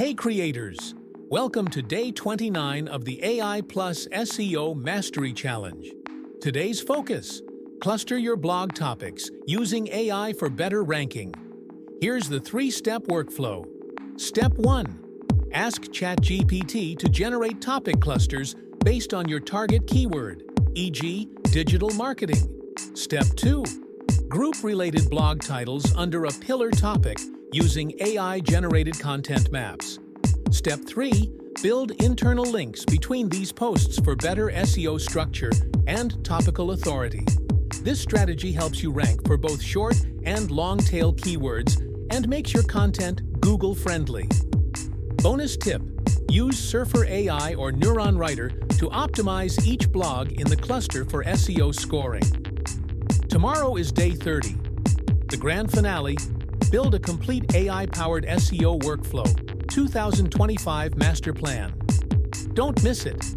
Hey creators! Welcome to day 29 of the AI Plus SEO Mastery Challenge. Today's focus: cluster your blog topics using AI for better ranking. Here's the 3-step workflow. Step 1. Ask ChatGPT to generate topic clusters based on your target keyword, e.g., digital marketing. Step 2. Group related blog titles under a pillar topic using AI-generated content maps. Step 3. Build internal links between these posts for better SEO structure and topical authority. This strategy helps you rank for both short and long-tail keywords and makes your content Google-friendly. Bonus tip: use Surfer AI or Neuron Writer to optimize each blog in the cluster for SEO scoring. Tomorrow is day 30. The grand finale: build a complete AI-powered SEO workflow, 2025 Master Plan. Don't miss it.